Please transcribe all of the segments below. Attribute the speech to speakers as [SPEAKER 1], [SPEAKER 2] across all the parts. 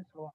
[SPEAKER 1] Slow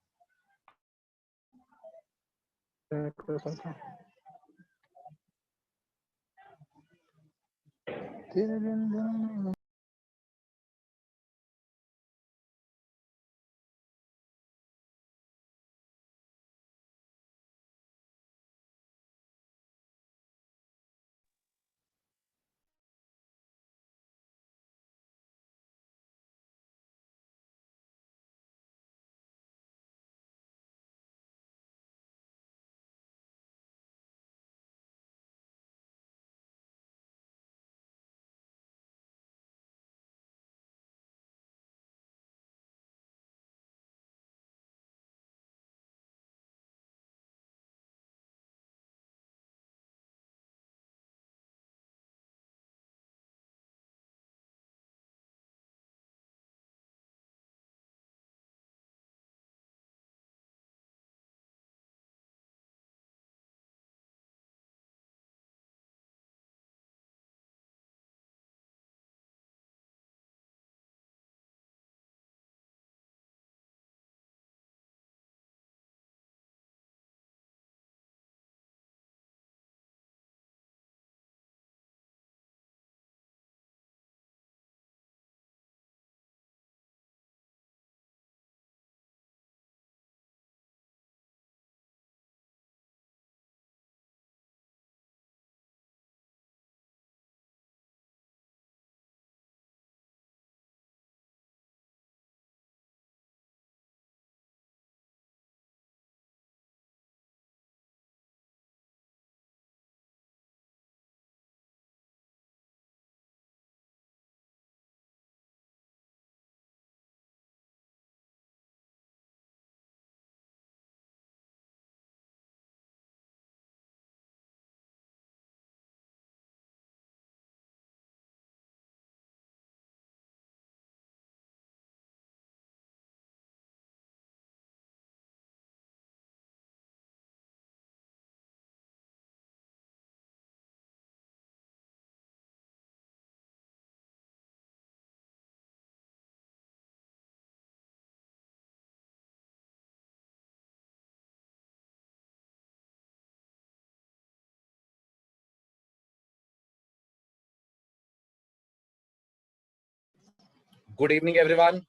[SPEAKER 2] Good evening, everyone.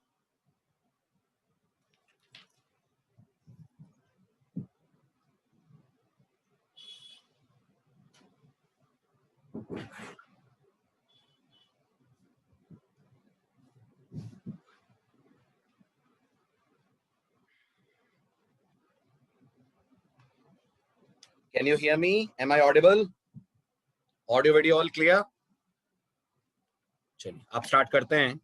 [SPEAKER 2] Can you hear me? Am I audible? Audio video all clear? चलिए अब start करते हैं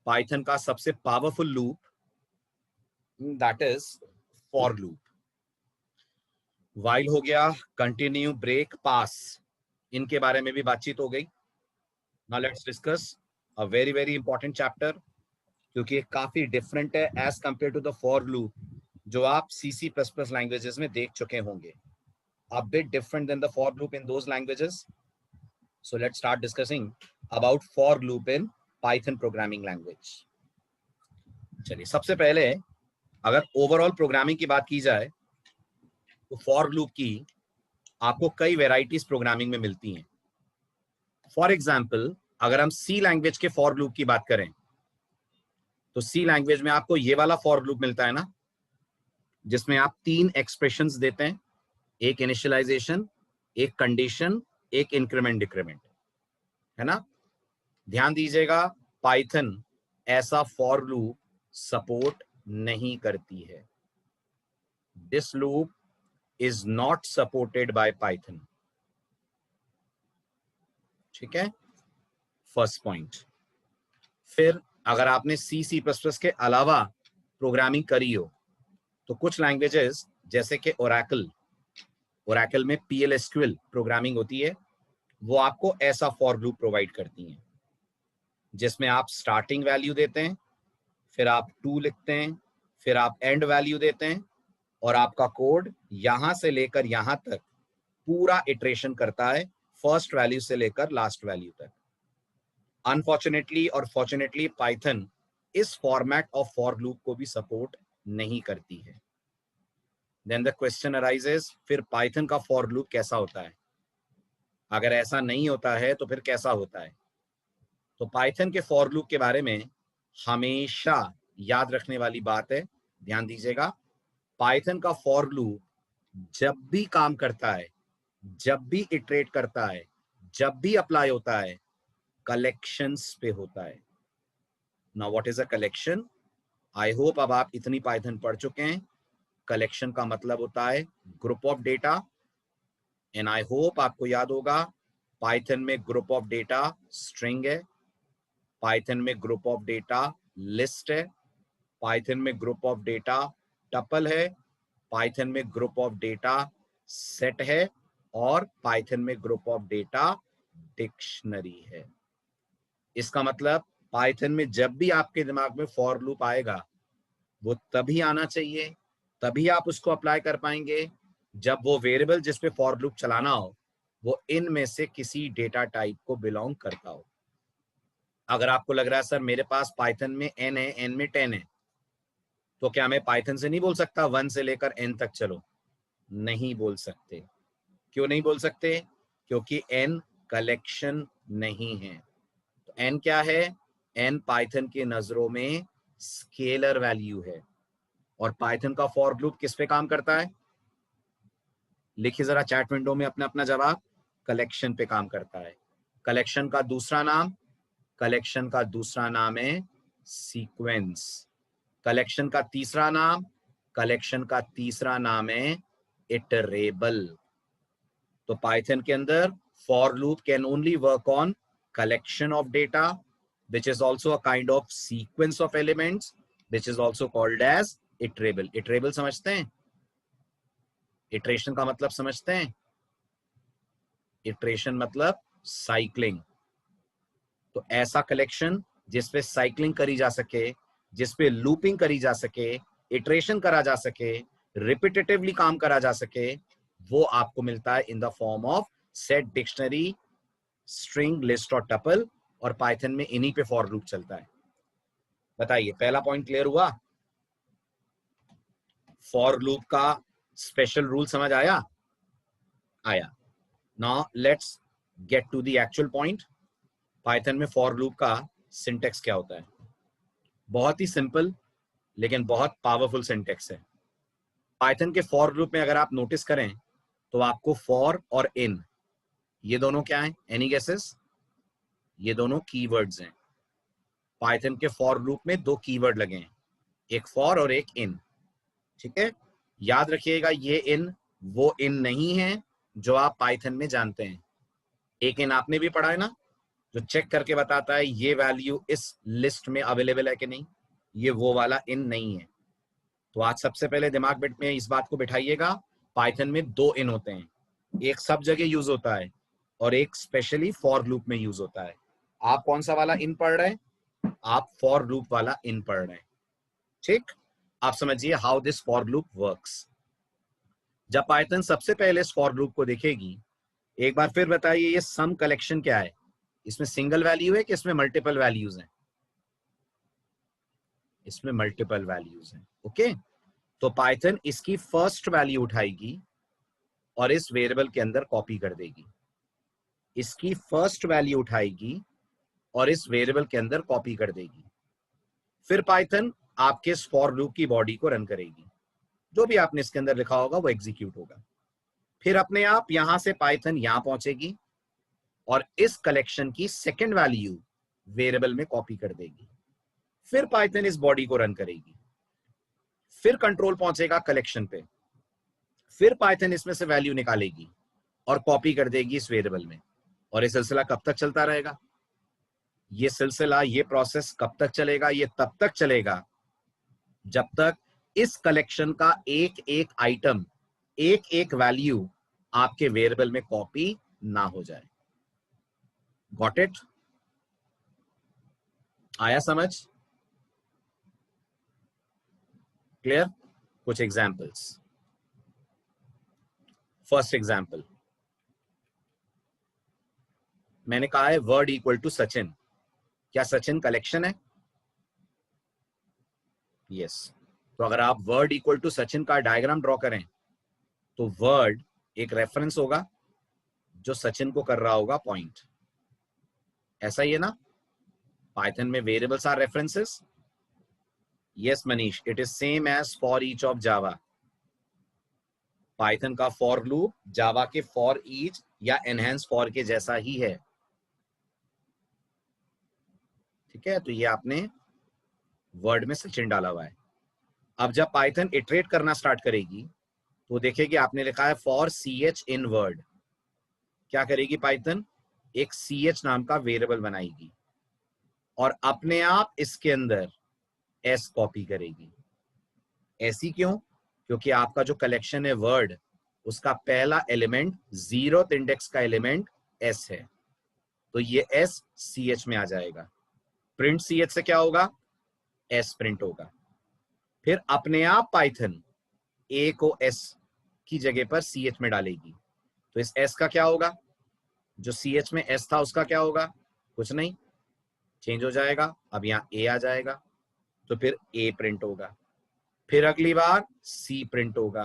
[SPEAKER 2] Python का सबसे powerful loop, that is for loop. While हो गया, कंटिन्यू, ब्रेक, पास, इनके बारे में भी बातचीत हो गई. Now let's discuss a very very important chapter, क्योंकि ये काफी डिफरेंट है as compare to the for loop जो आप C++ लैंग्वेजेस में देख चुके होंगे. A bit different than the for loop in those languages. So let's start discussing about for loop in Python programming language. चलिए सबसे पहले अगर ओवरऑल प्रोग्रामिंग की बात की जाए तो फॉर लूप की आपको कई वेराइटीज प्रोग्रामिंग में मिलती हैं. फॉर एग्जाम्पल अगर हम सी लैंग्वेज के फॉर लूप की बात करें तो सी लैंग्वेज में आपको ये वाला फॉर लूप मिलता है ना, जिसमें आप 3 एक्सप्रेशंस देते हैं, एक इनिशियलाइजेशन, एक कंडीशन, एक इंक्रीमेंट डिक्रीमेंट, है ना. ध्यान दीजिएगा, पाइथन ऐसा फॉर लूप सपोर्ट नहीं करती है. This loop is not supported by Python. ठीक है, फर्स्ट पॉइंट. फिर अगर आपने C++ के अलावा प्रोग्रामिंग करी हो तो कुछ लैंग्वेजेस जैसे कि ओरेकल में PLSQL प्रोग्रामिंग होती है, वो आपको ऐसा फॉर लूप प्रोवाइड करती हैं जिसमें आप स्टार्टिंग वैल्यू देते हैं, फिर आप 2 लिखते हैं, फिर आप एंड वैल्यू देते हैं और आपका कोड यहां से लेकर यहां तक पूरा इटरेशन करता है, फर्स्ट वैल्यू से लेकर लास्ट वैल्यू तक. अनफॉर्चुनेटली और फॉर्चुनेटली पाइथन इस फॉर्मेट ऑफ फॉर लूप को भी सपोर्ट नहीं करती है। देन द क्वेश्चन अराइजेस, फिर पाइथन का फॉर लूप कैसा होता है? अगर ऐसा नहीं होता है तो फिर कैसा होता है? तो पाइथन के फॉर लूप के बारे में हमेशा याद रखने वाली बात है, ध्यान दीजिएगा, पाइथन का फॉर लूप जब भी काम करता है, जब भी इटरेट करता है, जब भी अप्लाई होता है, कलेक्शंस पे होता है। Now what is a collection? I hope अब आप इतनी पाइथन पढ़ चुके हैं। कलेक्शन का मतलब होता है group of data, and I hope आपको याद होगा पाइथन में ग्रुप ऑफ डेटा स्ट्रिंग है, पाइथन में ग्रुप ऑफ डेटा लिस्ट है, पाइथन में ग्रुप ऑफ डेटा टपल है, पाइथन में ग्रुप ऑफ डेटा सेट है, और पाइथन में ग्रुप ऑफ डेटा डिक्शनरी है। इसका मतलब पाइथन में जब भी आपके दिमाग में फॉर लूप आएगा वो तभी आना चाहिए, तभी आप उसको अप्लाई कर पाएंगे जब वो वेरिएबल जिस पे फॉर लूप चलाना हो वो इनमें से किसी डेटा टाइप को बिलोंग करता हो। अगर आपको लग रहा है सर मेरे पास पाइथन में n है, n में 10 है, तो क्या मैं पाइथन से नहीं बोल सकता 1 से लेकर n तक चलो? नहीं बोल सकते। क्यों नहीं बोल सकते? क्योंकि n कलेक्शन नहीं है। तो n क्या है? n पाइथन के नजरों में स्केलर वैल्यू है। और पाइथन का फॉर लूप किस पे काम करता है? लिखिए जरा चैट विंडो में अपना अपना जवाब। कलेक्शन पे काम करता है। कलेक्शन का दूसरा नाम, कलेक्शन का दूसरा नाम है सीक्वेंस। कलेक्शन का तीसरा नाम, कलेक्शन का तीसरा नाम है इटरेबल। तो पाइथन के अंदर for loop can only work on collection of data which is also a kind of sequence of elements which is also called as iterable. iterable समझते हैं? इटरेशन का मतलब समझते हैं? इटरेशन मतलब साइक्लिंग। तो ऐसा कलेक्शन जिसपे साइक्लिंग करी जा सके, जिसपे लूपिंग करी जा सके, इटरेशन करा जा सके, रिपीटेटिवली काम करा जा सके, वो आपको मिलता है in the form of set, dictionary, string, list और टपल। और पाइथन में इन्हीं पे फॉर लूप चलता है। बताइए, पहला पॉइंट क्लियर हुआ? फॉर लूप का स्पेशल रूल समझ आया? आया। Now let's get to the actual point. Python में फॉर लूप का सिंटेक्स क्या होता है? बहुत ही सिंपल लेकिन बहुत पावरफुल सिंटेक्स है। पाइथन के फॉर लूप में अगर आप नोटिस करें तो आपको फॉर और इन, ये दोनों क्या हैं? Any guesses? ये दोनों कीवर्ड्स हैं। पाइथन के फॉर लूप में दो कीवर्ड लगे हैं, एक फॉर और एक इन। ठीक है, याद रखिएगा ये इन वो इन नहीं है जो आप पाइथन में जानते हैं। एक इन आपने भी पढ़ा है ना, जो चेक करके बताता है ये वैल्यू इस लिस्ट में अवेलेबल है कि नहीं। ये वो वाला इन नहीं है। तो आज सबसे पहले दिमाग में इस बात को बिठाइएगा, पाइथन में दो इन होते हैं, एक सब जगह यूज होता है और एक स्पेशली फॉर लूप में यूज होता है। आप कौन सा वाला इन पढ़ रहे हैं? आप फॉर लूप वाला इन पढ़ रहे हैं। ठीक, आप समझिए how this for loop works. जब पाइथन सबसे पहले इस फॉर लूप को देखेगी, एक बार फिर बताइए ये सम कलेक्शन क्या है? इसमें सिंगल वैल्यू है कि इसमें मल्टीपल वैल्यूज हैं? इसमें मल्टीपल वैल्यूज हैं। ओके, तो पाइथन इसकी फर्स्ट वैल्यू उठाएगी और इस वेरिएबल के अंदर कॉपी कर देगी। इसकी फर्स्ट वैल्यू उठाएगी और इस वेरिएबल के अंदर कॉपी कर देगी। फिर पाइथन आपके इस फॉर लूप की बॉडी को रन करेगी। जो भी आपने इसके अंदर लिखा होगा वो एग्जीक्यूट होगा। फिर अपने आप यहां से पाइथन यहां पहुंचेगी और इस कलेक्शन की सेकेंड वैल्यू वेरिएबल में कॉपी कर देगी। फिर पाइथन इस बॉडी को रन करेगी, फिर कंट्रोल पहुंचेगा कलेक्शन पे, फिर पाइथन इसमें से वैल्यू निकालेगी और कॉपी कर देगी इस वेरिएबल में। और ये सिलसिला कब तक चलता रहेगा? ये सिलसिला, ये प्रोसेस कब तक चलेगा? ये तब तक चलेगा जब तक इस कलेक्शन का एक एक आइटम, एक एक वैल्यू आपके वेरिएबल में कॉपी ना हो जाए। Got it? आया समझ? क्लियर? कुछ एग्जांपल्स। फर्स्ट एग्जांपल, मैंने कहा है वर्ड इक्वल टू सचिन। क्या सचिन कलेक्शन है? यस। तो अगर आप वर्ड इक्वल टू सचिन का डायग्राम ड्रॉ करें तो वर्ड एक रेफरेंस होगा जो सचिन को कर रहा होगा पॉइंट। ऐसा ही है ना? पाइथन में variables are references. Yes Manish, it is same as for each of Java. Python का फॉर लूप जावा के फॉर ईच या एनहेंस फॉर के जैसा ही है। ठीक है, तो ये आपने वर्ड में सचिन डाला हुआ है। अब जब पाइथन इटरेट करना स्टार्ट करेगी तो देखेगी आपने लिखा है for C H in word. क्या करेगी पाइथन? एक सी एच नाम का वेरिएबल बनाएगी और अपने आप इसके अंदर एस कॉपी करेगी। ऐसी क्यों? क्योंकि आपका जो कलेक्शन है वर्ड, उसका पहला एलिमेंट 0th इंडेक्स का एलिमेंट एस है, तो ये एस सी एच में आ जाएगा। प्रिंट सी एच से क्या होगा? एस प्रिंट होगा। फिर अपने आप पाइथन ए को एस की जगह पर सी एच में डालेगी, तो इस एस का क्या होगा? जो सी एच में एस था उसका क्या होगा? कुछ नहीं, चेंज हो जाएगा। अब यहां ए आ जाएगा, तो फिर ए प्रिंट होगा। फिर अगली बार सी प्रिंट होगा,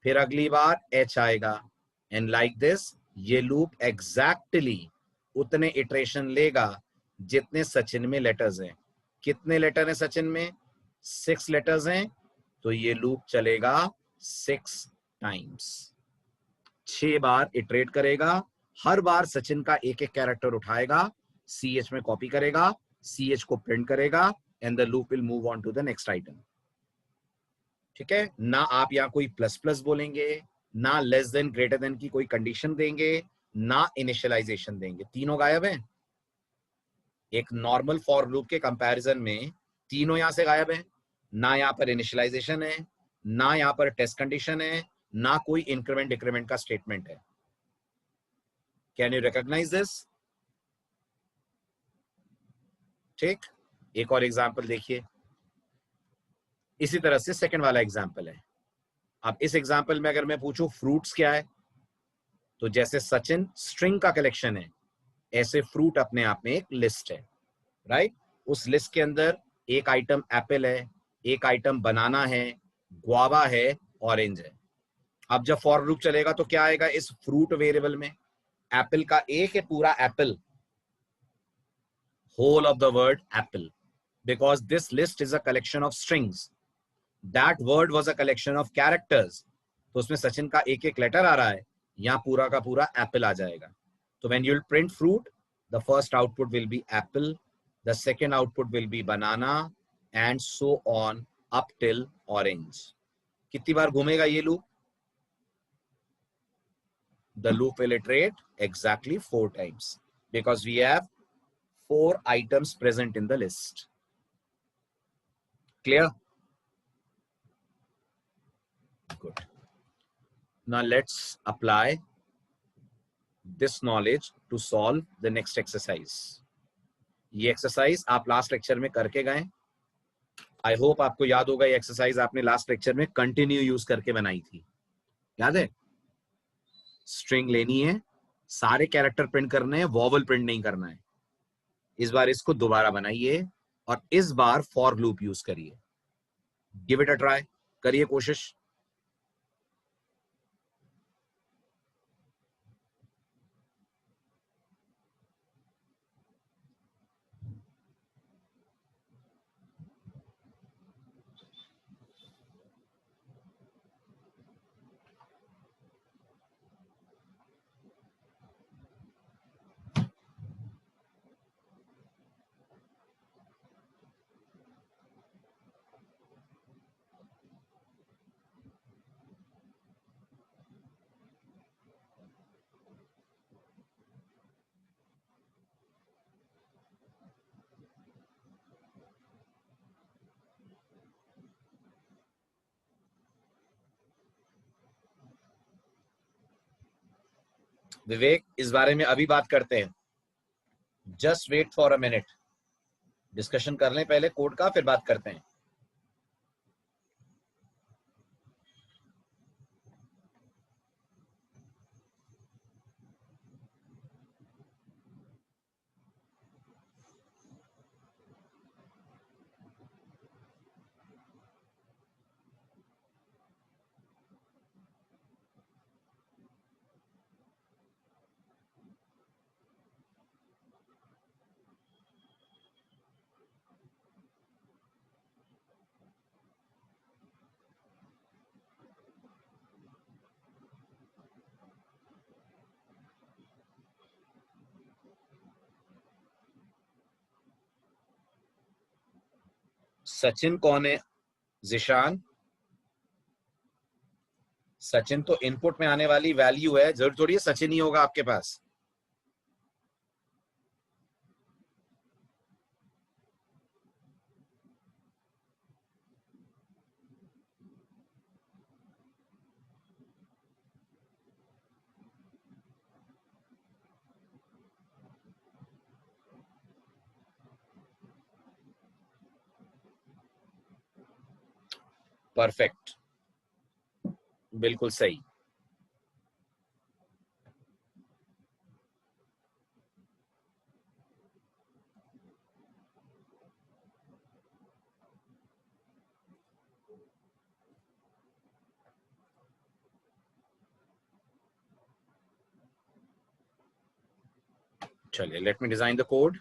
[SPEAKER 2] फिर अगली बार एच आएगा, एंड लाइक दिस ये लूप एग्जैक्टली उतने इटरेशन लेगा जितने सचिन में लेटर्स हैं। कितने लेटर हैं सचिन में? 6 लेटर्स हैं, तो ये लूप चलेगा 6 टाइम्स। 6 बार इटरेट करेगा। हर बार सचिन का एक एक कैरेक्टर उठाएगा, सी एच में कॉपी करेगा, सी एच को प्रिंट करेगा, and the loop will move on to the next item. ठीक है ना? आप यहां कोई प्लस प्लस बोलेंगे, ना लेस देन ग्रेटर देन की कोई कंडीशन देंगे, ना इनिशियलाइजेशन देंगे। तीनों गायब हैं। एक नॉर्मल फॉर लूप के कंपैरिजन में तीनों यहां से गायब हैं। ना यहां पर इनिशियलाइजेशन है, ना यहां पर टेस्ट कंडीशन है, ना कोई इंक्रीमेंट डिक्रीमेंट का स्टेटमेंट है। Can you recognise this? ठीक, एक और एग्जांपल देखिए। इसी तरह से सेकंड वाला एग्जांपल है। अब इस एग्जांपल में अगर मैं पूछूं फ्रूट्स क्या है, तो जैसे सचिन स्ट्रिंग का कलेक्शन है, ऐसे फ्रूट अपने आप में एक लिस्ट है, राइट? उस लिस्ट के अंदर एक आइटम एप्पल है, एक आइटम बनाना है, गुआवा है, ऑरेंज है। अब जब फॉर लूप चलेगा तो क्या आएगा इस फ्रूट वेरिएबल में? एप्पल का एक है पूरा Apple, whole of the word apple, because this list is a collection of strings. That word was a collection of characters. तो उसमें सचिन का एक एक लेटर आ रहा है, यहां पूरा का पूरा एप्पल आ जाएगा। तो when you'll print fruit, the first output will be apple, the second output will be banana, and so on up till orange. कितनी बार घूमेगा ये loop? The loop will iterate exactly 4 times because we have 4 items present in the list. Clear? Good. Now let's apply this knowledge to solve the next exercise. ये exercise आप last lecture में करके गए। I hope आपको याद होगा ये exercise आपने लास्ट लेक्चर में कंटिन्यू यूज करके बनाई थी। याद है? स्ट्रिंग लेनी है, सारे कैरेक्टर प्रिंट करने हैं, वॉवल प्रिंट नहीं करना है। इस बार इसको दोबारा बनाइए और इस बार फॉर लूप यूज करिए। गिव इट अ ट्राई, करिए कोशिश। विवेक, इस बारे में अभी बात करते हैं। Just wait for a minute, discussion कर लें पहले कोड का, फिर बात करते हैं। सचिन कौन है? जिशान, सचिन तो इनपुट में आने वाली वैल्यू है, जरूर थोड़ी है सचिन ही होगा आपके पास। परफेक्ट, बिल्कुल सही। चलिए, let me design the code.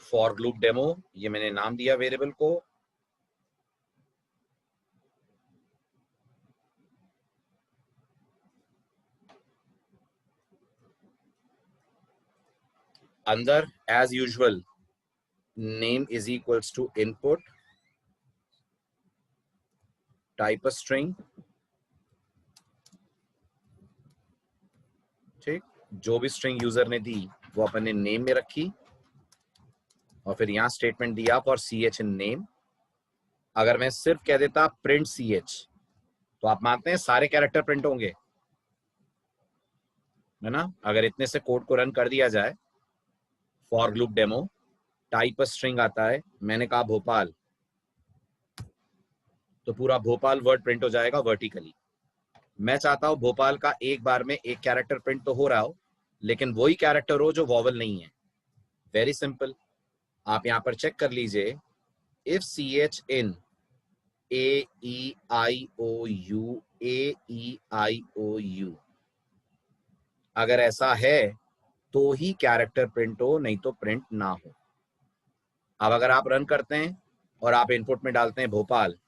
[SPEAKER 2] For loop demo, ये मैंने नाम दिया वेरिएबल को। अंदर as usual name is equals to input, type a string. ठीक, जो भी स्ट्रिंग यूजर ने दी वो अपने नेम में रखी, और फिर यहां स्टेटमेंट दिया for C H in name. अगर मैं सिर्फ कह देता प्रिंट सी एच, तो आप मानते हैं सारे कैरेक्टर प्रिंट होंगे, है ना? अगर इतने से कोड को रन कर दिया जाए, for loop demo type string आता है, मैंने कहा भोपाल, तो पूरा भोपाल वर्ड प्रिंट हो जाएगा वर्टिकली। मैं चाहता हूं भोपाल का एक बार में एक कैरेक्टर प्रिंट तो हो रहा हो, लेकिन वही कैरेक्टर हो जो वॉवल नहीं है। वेरी सिंपल, आप यहां पर चेक कर लीजिए, if C H in AEIOU AEIOU, अगर ऐसा है तो ही कैरेक्टर प्रिंट हो, नहीं तो प्रिंट ना हो। अब अगर आप रन करते हैं और आप इनपुट में डालते हैं भोपाल,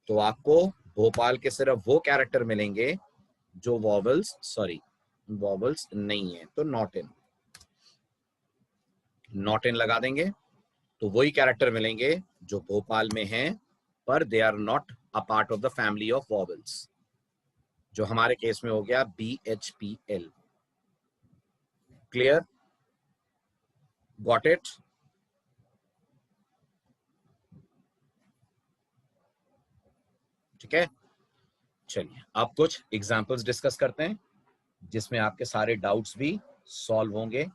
[SPEAKER 2] तो आपको भोपाल के सिर्फ वो कैरेक्टर मिलेंगे जो वॉवल्स नहीं है, तो नॉट इन लगा देंगे, तो वही कैरेक्टर मिलेंगे जो भोपाल में हैं, पर they are not a part of the family of vowels, जो हमारे केस में हो गया BHPL। क्लियर? Got it? ठीक है, चलिए अब कुछ एग्जांपल्स डिस्कस करते हैं जिसमें आपके सारे डाउट्स भी सॉल्व होंगे।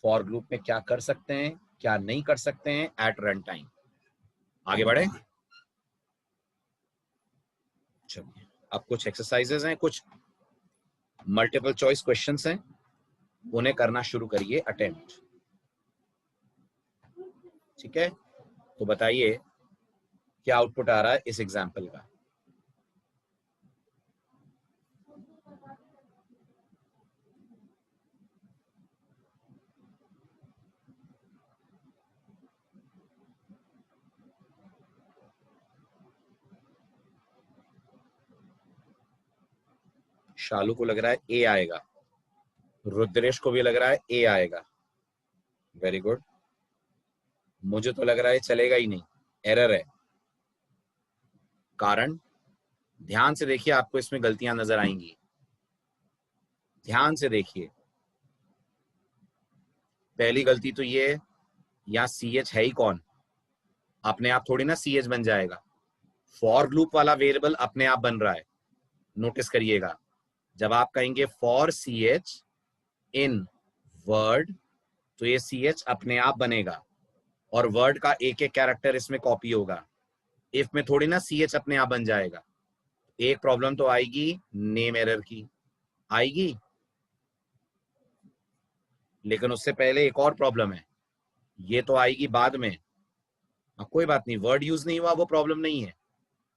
[SPEAKER 2] फॉर ग्रुप में क्या कर सकते हैं, क्या नहीं कर सकते हैं एट रन टाइम। आगे बढ़े। चलिए, अब कुछ एक्सरसाइजेस हैं, कुछ मल्टीपल चॉइस क्वेश्चंस हैं, उन्हें करना शुरू करिए अटेम्प्ट। ठीक है, तो बताइए क्या आउटपुट आ रहा है इस एग्जाम्पल का। शालू को लग रहा है ए आएगा, रुद्रेश को भी लग रहा है ए आएगा। Very good. मुझे तो लग रहा है चलेगा ही नहीं, एरर है। कारण, ध्यान से देखिए, आपको इसमें गलतियां नजर आएंगी। ध्यान से देखिए, पहली गलती तो ये, या सी एच है ही कौन, अपने आप थोड़ी ना सी एच बन जाएगा। फॉर लूप वाला वेरिएबल अपने आप बन रहा है। नोटिस करिएगा, जब आप कहेंगे for C H in word, तो ये सी एच अपने आप बनेगा और वर्ड का एक एक कैरेक्टर इसमें कॉपी होगा। इफ में थोड़ी ना सी एच अपने आप बन जाएगा। एक प्रॉब्लम तो आएगी नेम एरर की, आएगी, लेकिन उससे पहले एक और प्रॉब्लम है, ये तो आएगी बाद में। कोई बात नहीं, वर्ड यूज नहीं हुआ वो प्रॉब्लम नहीं है।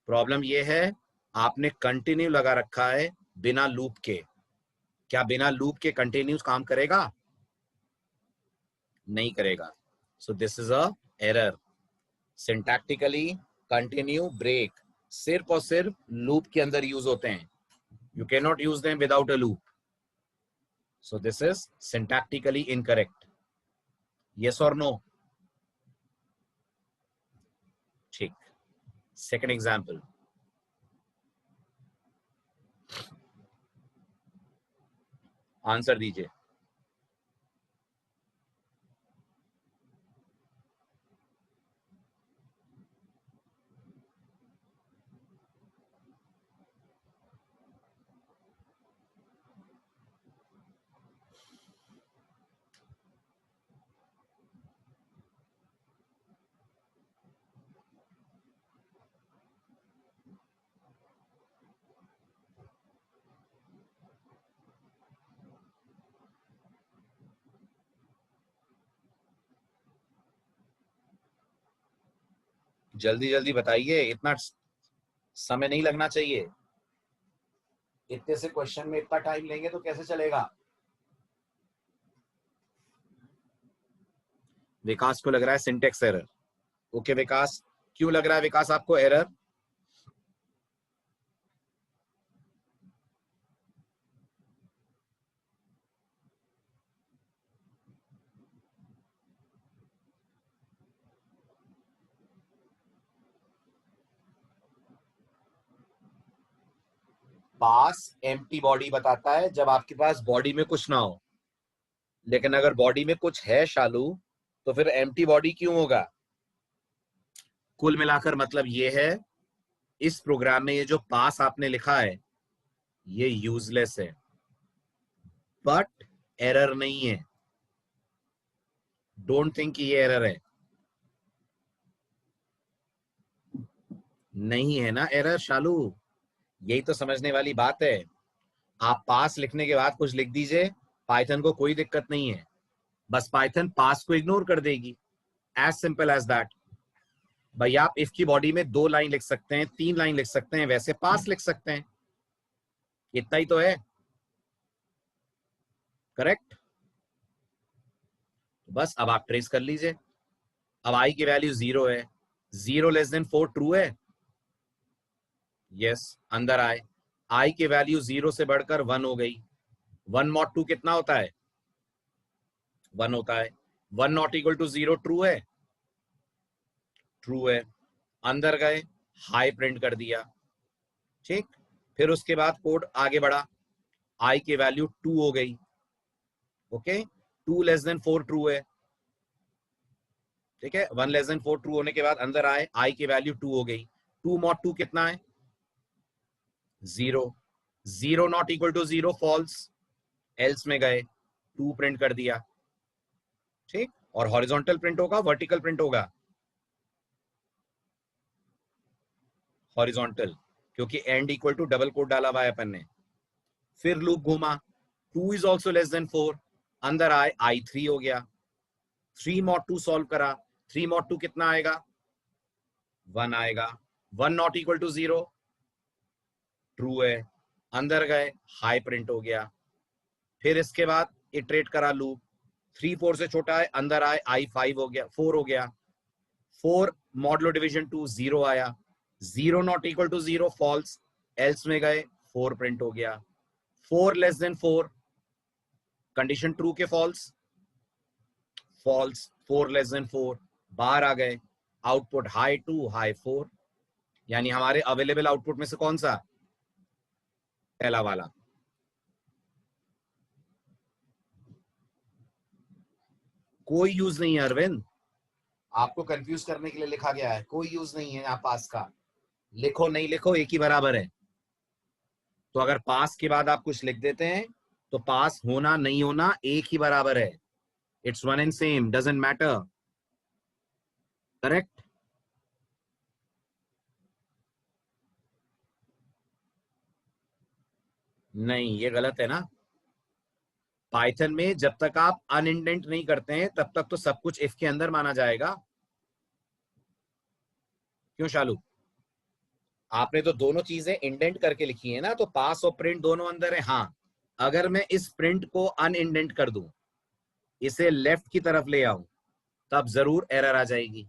[SPEAKER 2] प्रॉब्लम ये है, आपने कंटिन्यू लगा रखा है बिना लूप के। क्या बिना लूप के कंटिन्यूस काम करेगा? नहीं करेगा। So this is a error. Syntactically continue break सिर्फ और सिर्फ लूप के अंदर यूज होते हैं। You can not use them without a loop. So this is syntactically incorrect. Yes और नो? ठीक। सेकंड एग्जांपल, आंसर दीजिए। जल्दी जल्दी बताइए, इतना समय नहीं लगना चाहिए। इतने से क्वेश्चन में इतना टाइम लेंगे तो कैसे चलेगा? विकास को लग रहा है सिंटेक्स एरर। ओके विकास, क्यों लग रहा है विकास आपको एरर? पास एम्प्टी बॉडी बताता है जब आपके पास बॉडी में कुछ ना हो, लेकिन अगर बॉडी में कुछ है शालू, तो फिर एम्प्टी बॉडी क्यों होगा? कुल मिलाकर मतलब ये है, इस प्रोग्राम में ये जो पास आपने लिखा है ये यूजलेस है, बट एरर नहीं है। डोंट थिंक ये एरर है। नहीं है ना एरर शालू, यही तो समझने वाली बात है। आप पास लिखने के बाद कुछ लिख दीजिए, पाइथन को कोई दिक्कत नहीं है, बस पाइथन पास को इग्नोर कर देगी। As simple as that. भाई आप इफ की बॉडी में 2 लाइन लिख सकते हैं, 3 लाइन लिख सकते हैं, वैसे पास लिख सकते हैं, इतना ही तो है। करेक्ट? बस अब आप ट्रेस कर लीजिए। अब आई की वैल्यू 0 है, 0 <4 ट्रू है। यस, अंदर आए, आई की वैल्यू 0 से बढ़कर 1 हो गई। 1 mod 2 कितना होता है? 1 होता है। 1 नॉट इक्वल टू 0 ट्रू है? ट्रू है। अंदर गए, हाई प्रिंट कर दिया। ठीक, फिर उसके बाद कोड आगे बढ़ा, आई की वैल्यू 2 हो गई। ओके, 2 <4 ट्रू है। ठीक है, 1 <4 ट्रू होने के बाद अंदर आए, आई की वैल्यू 2 हो गई। 2 mod 2 कितना है? 0। 0 not equal to 0 false, else में गए, 2 प्रिंट कर दिया। ठीक, और हॉरिजॉन्टल प्रिंट होगा वर्टिकल प्रिंट होगा? हॉरिजॉन्टल, क्योंकि end equal to double quote डाला हुआ है अपन ने। फिर लूप घूमा, 2 इज ऑल्सो <4, अंदर आए, आई 3 हो गया। 3 mod 2 सॉल्व करा, 3 mod 2 कितना आएगा? 1 आएगा। 1 नॉट इक्वल टू 0 ट्रू है। अंदर गए, हाई प्रिंट हो गया। फिर इसके बाद इटरेट करा लूप, 3 4 से छोटा है, अंदर आए, आई 5 हो गया, 4 हो गया। 4 मॉडलो डिवीजन 2 0 आया। 0 not equal to 0 false, else में गए, 4 प्रिंट हो गया। 4 <4 कंडीशन ट्रू के फॉल्स, फॉल्स। 4 <4 बाहर आ गए, आउटपुट हाई 2 हाई 4, यानी हमारे अवेलेबल आउटपुट में से कौन सा? पहला वाला। कोई यूज नहीं है अरविंद, आपको कंफ्यूज करने के लिए लिखा गया है, कोई यूज नहीं है यहाँ पास का। लिखो नहीं लिखो एक ही बराबर है। तो अगर पास के बाद आप कुछ लिख देते हैं तो पास होना नहीं होना एक ही बराबर है। It's one and same, doesn't matter. Correct? नहीं, ये गलत है ना। पाइथन में जब तक आप अनइंडेंट नहीं करते हैं तब तक तो सब कुछ इफ के अंदर माना जाएगा। क्यों शालू? आपने तो दोनों चीजें इंडेंट करके लिखी है ना, तो पास और प्रिंट दोनों अंदर है। हाँ, अगर मैं इस प्रिंट को अनइंडेंट कर दूं, इसे लेफ्ट की तरफ ले आऊं, तब जरूर एरर आ जाएगी,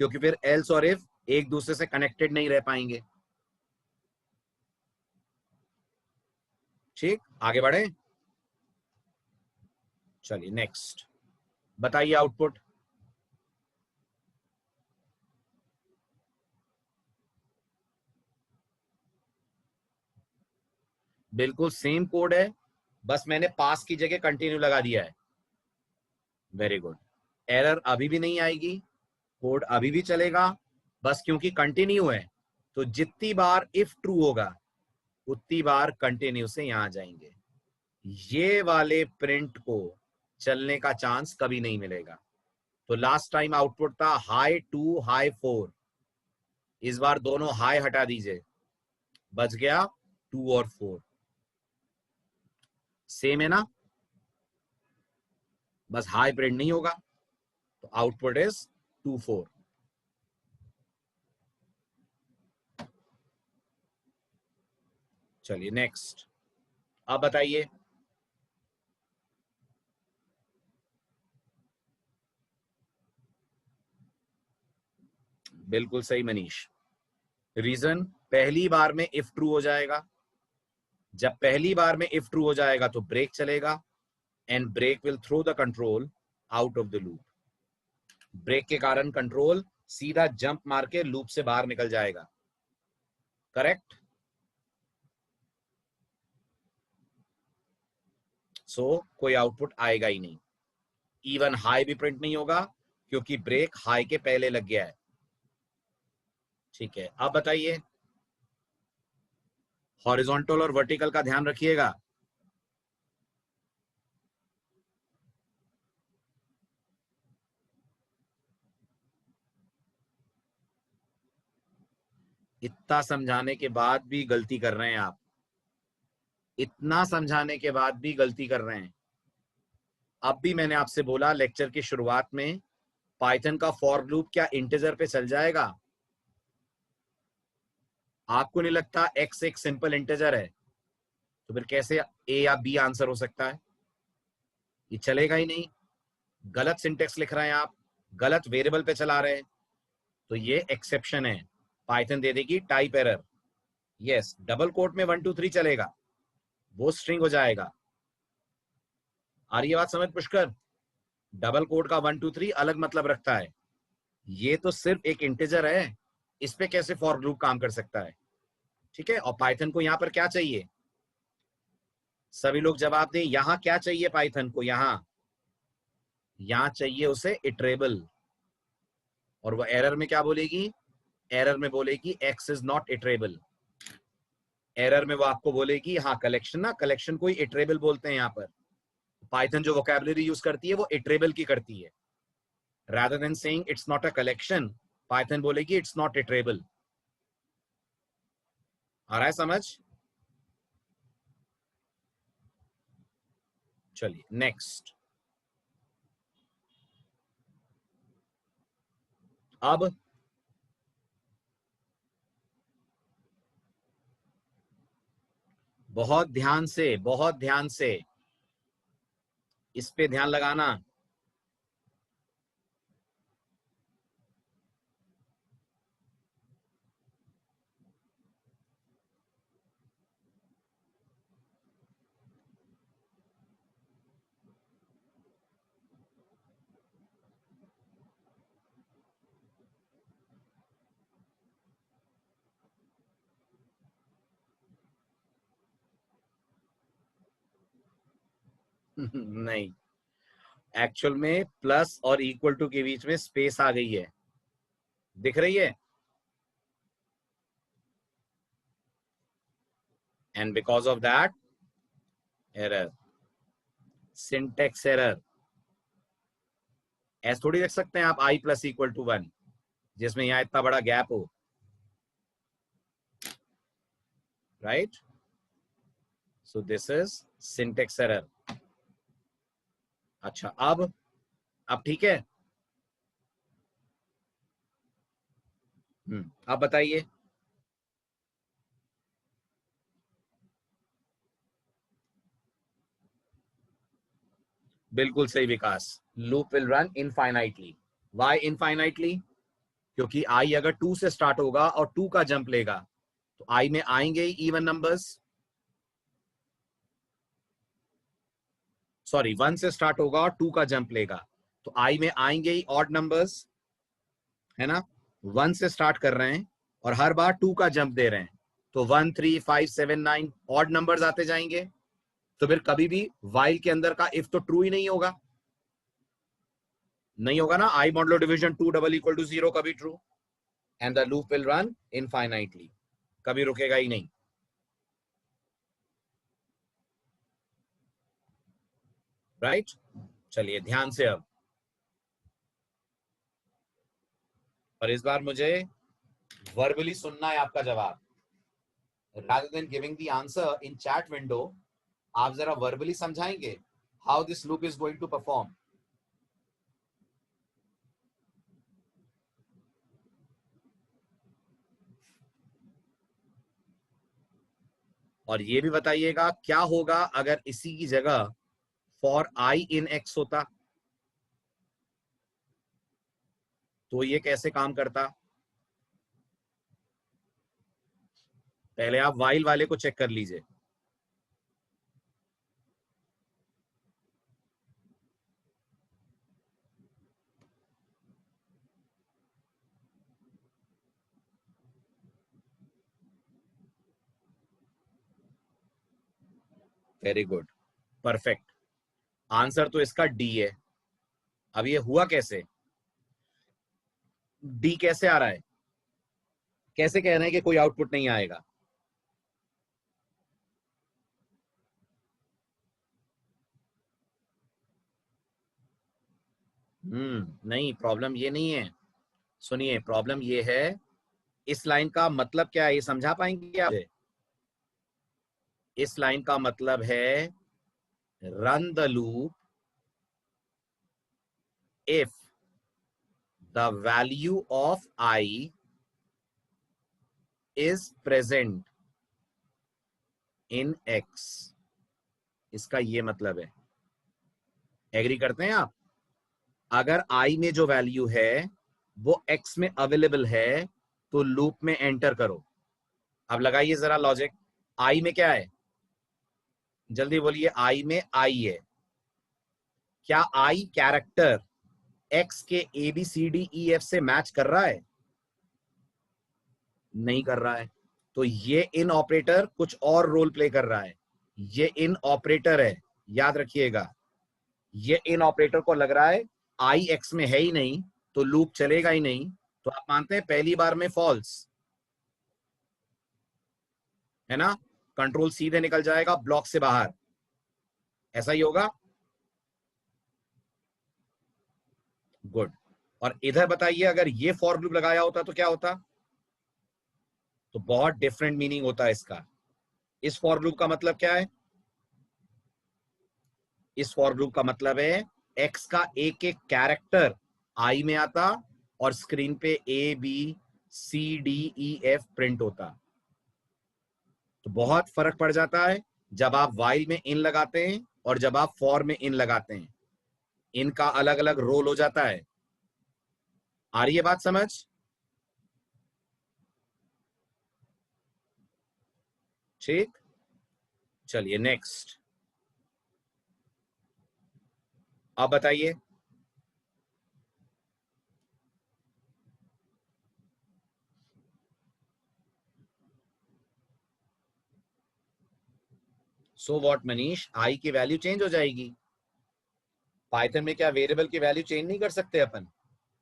[SPEAKER 2] क्योंकि फिर एल्स और इफ एक दूसरे से कनेक्टेड नहीं रह पाएंगे। ठीक, आगे बढ़े। चलिए नेक्स्ट, बताइए आउटपुट। बिल्कुल सेम कोड है, बस मैंने पास की जगह कंटिन्यू लगा दिया है। Very good. एरर अभी भी नहीं आएगी, कोड अभी भी चलेगा, बस क्योंकि कंटिन्यू है तो जितनी बार इफ ट्रू होगा उतनी बार कंटिन्यू से यहां जाएंगे। ये वाले प्रिंट को चलने का चांस कभी नहीं मिलेगा। तो लास्ट टाइम आउटपुट था हाई 2 हाई 4, इस बार दोनों हाई हटा दीजिए, बच गया 2 और 4। सेम है ना, बस हाई प्रिंट नहीं होगा। तो आउटपुट इज 2 4। चलिए नेक्स्ट, अब बताइए। बिल्कुल सही मनीष। रीजन, पहली बार में इफ ट्रू हो जाएगा, जब पहली बार में इफ ट्रू हो जाएगा तो ब्रेक चलेगा, and break will throw the control out of the loop. Break के कारण कंट्रोल सीधा जंप मार के लूप से बाहर निकल जाएगा। करेक्ट? सो कोई आउटपुट आएगा ही नहीं। इवन हाई भी प्रिंट नहीं होगा क्योंकि ब्रेक हाई के पहले लग गया है। ठीक है, अब बताइए। हॉरिजॉन्टल और वर्टिकल का ध्यान रखिएगा। इतना समझाने के बाद भी गलती कर रहे हैं आप, इतना समझाने के बाद भी गलती कर रहे हैं। अब भी मैंने आपसे बोला लेक्चर की शुरुआत में, पाइथन का फॉर लूप क्या इंटीजर पे चल जाएगा? आपको नहीं लगता एक्स एक सिंपल इंटीजर है? तो फिर कैसे ए या बी आंसर हो सकता है? ये चलेगा ही नहीं। गलत सिंटेक्स लिख रहे हैं आप, गलत वेरिएबल पे चला रहे हैं, तो ये एक्सेप्शन है। पाइथन दे देगी type error. Yes, double quote में 1 2 3 चलेगा, वो स्ट्रिंग हो जाएगा। आ रही है बात समझ पुष्कर? डबल कोट का 1 2 3 अलग मतलब रखता है, ये तो सिर्फ एक इंटीजर है, इस पे कैसे फॉर लूप काम कर सकता है? ठीक है, और पाइथन को यहां पर क्या चाहिए? सभी लोग जवाब दें, यहां क्या चाहिए पाइथन को? यहां चाहिए उसे इटरेबल। और वो एरर में क्या बोलेगी? एरर में बोलेगी x is not iterable. Error में वो आपको बोलेगी हाँ कलेक्शन, ना कलेक्शन को ही इटरेबल बोलते हैं यहाँ पर। पाइथन जो वोकैबुलरी यूज करती है वो इटरेबल की करती है। rather than saying it's not a collection, Python बोलेगी it's not iterable। आ रहा है समझ? चलिए नेक्स्ट। अब बहुत ध्यान से इस पे ध्यान लगाना। नहीं, एक्चुअल में प्लस और इक्वल टू के बीच में स्पेस आ गई है, दिख रही है, and because of that error, syntax error. ऐसे थोड़ी रख सकते हैं आप आई प्लस इक्वल टू 1 जिसमें यहां इतना बड़ा गैप हो, right? So this is syntax error. अच्छा, अब ठीक है। अब बताइए। बिल्कुल सही Vikas, loop will run infinitely. Why infinitely? क्योंकि आई अगर 2 से स्टार्ट होगा और 2 का जंप लेगा तो आई में आएंगे ही इवन नंबर्स, सॉरी 1 से स्टार्ट होगा और 2 का जंप लेगा तो आई में आएंगे ही ऑड नंबर्स, है ना? 1 से स्टार्ट कर रहे हैं और हर बार 2 का जंप दे रहे हैं तो 1 3 5 7 9 ऑड नंबर्स आते जाएंगे। तो फिर कभी भी वाइल के अंदर का इफ तो ट्रू ही नहीं होगा, नहीं होगा ना। I modulo division 2 double equal to 0 कभी true, and the loop will run infinitely, कभी रुकेगा ही नहीं, राइट? चलिए ध्यान से अब, और इस बार मुझे वर्बली सुनना है आपका जवाब, rather than giving the answer in chat window। आप जरा वर्बली समझाएंगे how this loop is going to perform. और ये भी बताइएगा क्या होगा अगर इसी की जगह फॉर आई इन एक्स होता तो ये कैसे काम करता। पहले आप वाइल वाले को चेक कर लीजिए। Very good, perfect. आंसर तो इसका डी है। अब ये हुआ कैसे, डी कैसे आ रहा है, कैसे कह रहे हैं कि कोई आउटपुट नहीं आएगा? नहीं, प्रॉब्लम ये नहीं है। सुनिए, प्रॉब्लम ये है, इस लाइन का मतलब क्या है ये समझा पाएंगे आप? इस लाइन का मतलब है run the loop if the value of I is present in x. इसका ये मतलब है, एग्री करते हैं आप? अगर आई में जो वैल्यू है वो एक्स में अवेलेबल है तो लूप में एंटर करो। अब लगाइए जरा लॉजिक, आई में क्या है, जल्दी बोलिए। आई में आई है, क्या आई कैरेक्टर एक्स के A B C D E F से मैच कर रहा है? नहीं कर रहा है। तो ये इन ऑपरेटर कुछ और रोल प्ले कर रहा है, ये इन ऑपरेटर है, याद रखिएगा। ये इन ऑपरेटर को लग रहा है आई एक्स में है ही नहीं तो लूप चलेगा ही नहीं, तो आप मानते हैं पहली बार में फॉल्स, है ना? कंट्रोल सीधे निकल जाएगा ब्लॉक से बाहर, ऐसा ही होगा। गुड। और इधर बताइए अगर ये फॉर लूप लगाया होता तो क्या होता? तो बहुत डिफरेंट मीनिंग होता है इसका। इस फॉर लूप का मतलब क्या है? इस फॉर लूप का मतलब है एक्स का एक एक कैरेक्टर आई में आता और स्क्रीन पे A B C D E F print होता। तो बहुत फर्क पड़ जाता है जब आप वाइल में इन लगाते हैं और जब आप फॉर में इन लगाते हैं, इनका अलग अलग रोल हो जाता है। आ रही है बात समझ? ठीक, चलिए नेक्स्ट। आप बताइए। सो व्हाट मनीष, आई की वैल्यू चेंज हो जाएगी? पाइथन में क्या वेरिएबल की वैल्यू चेंज नहीं कर सकते अपन,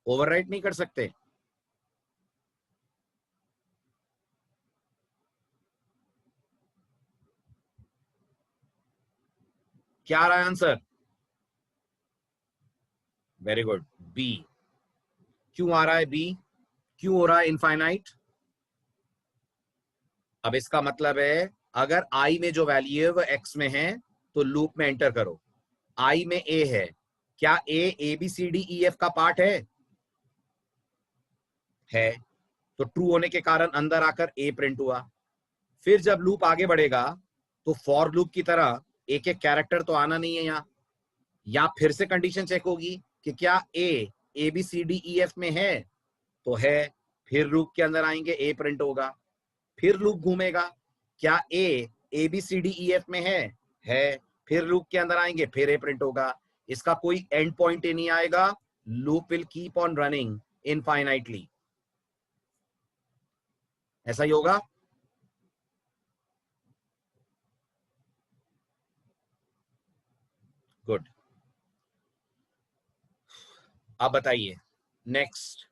[SPEAKER 2] ओवरराइट नहीं कर सकते? क्या आ रहा है आंसर? Very good, B. क्यों आ रहा है बी? क्यों हो रहा है इनफाइनाइट? अब इसका मतलब है अगर आई में जो वैल्यू है वो एक्स में है तो लूप में एंटर करो। आई में ए है, क्या A B C D E F का पार्ट है? तो ट्रू होने के कारण अंदर आकर ए प्रिंट हुआ। फिर जब लूप आगे बढ़ेगा तो फॉर लूप की तरह एक एक कैरेक्टर तो आना नहीं है यहाँ, या फिर से कंडीशन चेक होगी कि क्या A B C D E F में है, तो है। फिर लूप के अंदर आएंगे, ए प्रिंट होगा। फिर लूप घूमेगा, क्या A B C D E F में है। फिर लूप के अंदर आएंगे, फिर ए प्रिंट होगा। इसका कोई एंड पॉइंट ही नहीं आएगा। Loop will keep on running infinitely. ऐसा ही होगा। गुड। अब बताइए नेक्स्ट।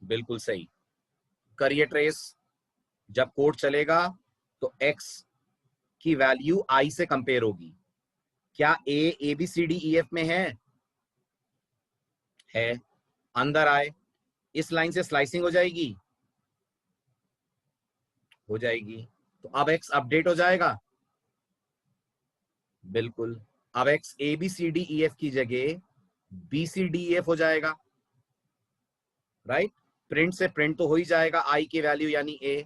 [SPEAKER 2] बिल्कुल सही। करिए ट्रेस। जब कोड चलेगा तो एक्स की वैल्यू आई से कंपेयर होगी। क्या A B C D E F में है। अंदर आए, इस लाइन से स्लाइसिंग हो जाएगी, हो जाएगी। तो अब एक्स अपडेट हो जाएगा। बिल्कुल। अब X A B C D E F की जगह B C D E F हो जाएगा, राइट। प्रिंट से प्रिंट तो हो ही जाएगा आई की वैल्यू यानी ए।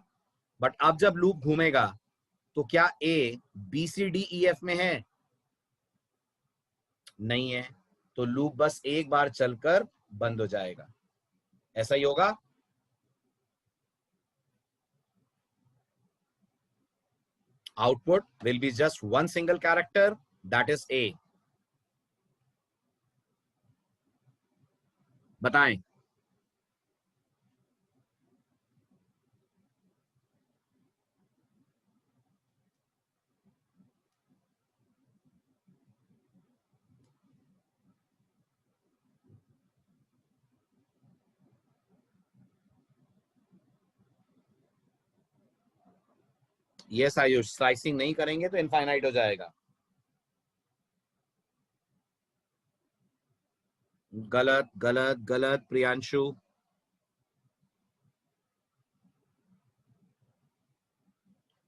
[SPEAKER 2] बट अब जब लूप घूमेगा तो क्या A B C D E F में है? नहीं है। तो लूप बस एक बार चलकर बंद हो जाएगा। ऐसा ही होगा। Output will be just one single character, that is a. बताएं। यस आयुष, स्लाइसिंग नहीं करेंगे तो इनफाइनाइट हो जाएगा। गलत गलत गलत प्रियांशु।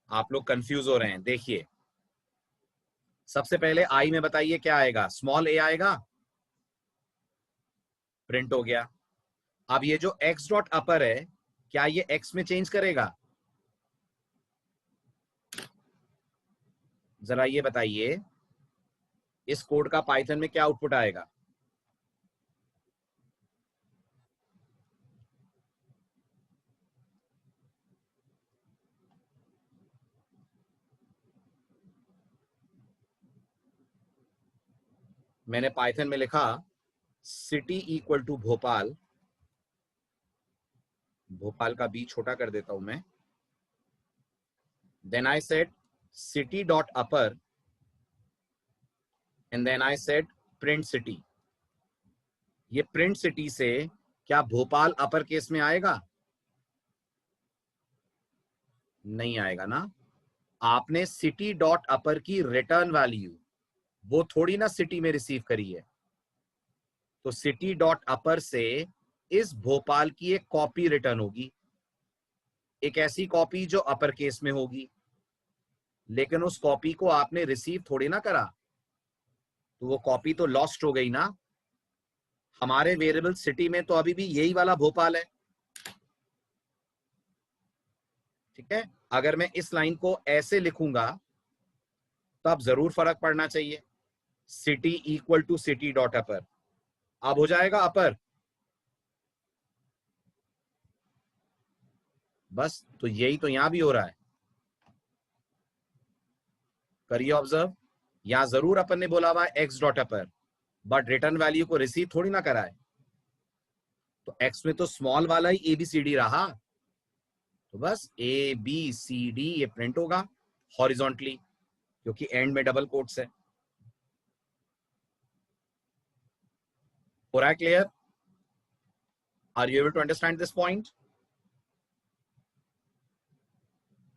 [SPEAKER 2] आप लोग कंफ्यूज हो रहे हैं। देखिए, सबसे पहले आई में बताइए क्या आएगा? स्मॉल ए आएगा, प्रिंट हो गया। अब ये जो एक्स डॉट अपर है, क्या ये एक्स में चेंज करेगा? जरा ये बताइए, इस कोड का पाइथन में क्या आउटपुट आएगा? मैंने पाइथन में लिखा city equal to Bhopal. Bhopal का बी छोटा कर देता हूं मैं। Then I said city dot upper and then I said print city. ये प्रिंट सिटी से क्या भोपाल अपर केस में आएगा? नहीं आएगा ना। आपने सिटी डॉट अपर की रिटर्न वैल्यू वो थोड़ी ना सिटी में रिसीव करी है। तो सिटी डॉट अपर से इस भोपाल की एक कॉपी रिटर्न होगी, एक ऐसी कॉपी जो अपर केस में होगी। लेकिन उस कॉपी को आपने रिसीव थोड़ी ना करा, तो वो कॉपी तो लॉस्ट हो गई ना। हमारे वेरिएबल सिटी में तो अभी भी यही वाला भोपाल है। ठीक है। अगर मैं इस लाइन को ऐसे लिखूंगा तब जरूर फर्क पड़ना चाहिए। City equal to city dot upper, अब हो जाएगा अपर। बस तो यही तो यहां भी हो रहा है, करिए ऑब्जर्व। यहां जरूर अपन ने बोला हुआ x dot upper, but return value को रिसीव थोड़ी ना करा है, तो एक्स में तो स्मॉल वाला ही ABCD रहा, तो बस ABCD ये प्रिंट होगा हॉरिजॉन्टली, क्योंकि एंड में डबल कोट्स है। हो रहा है clear? Are you able to understand this point?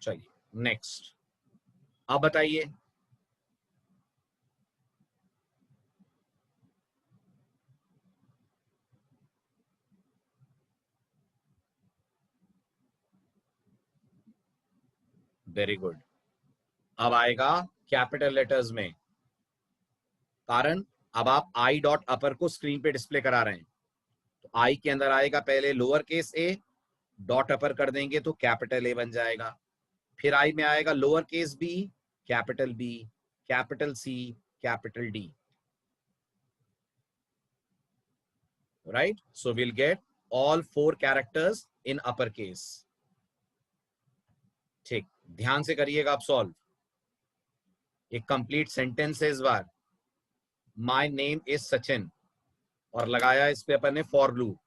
[SPEAKER 2] चलिए नेक्स्ट, अब बताइए। Very good. अब आएगा कैपिटल लेटर्स में, कारण अब आप आई डॉट अपर को स्क्रीन पे डिस्प्ले करा रहे हैं, तो आई के अंदर आएगा पहले लोअर केस ए, डॉट अपर कर देंगे तो कैपिटल ए बन जाएगा। फिर आई में आएगा lower case B, capital B, capital C, capital D, right? So will get all 4 characters in upper case. ठीक, ध्यान से करिएगा आप सॉल्व। एक कंप्लीट सेंटेंस है इस बार, माई नेम इज सचिन, और लगाया इस पे अपन ने फॉर लूप,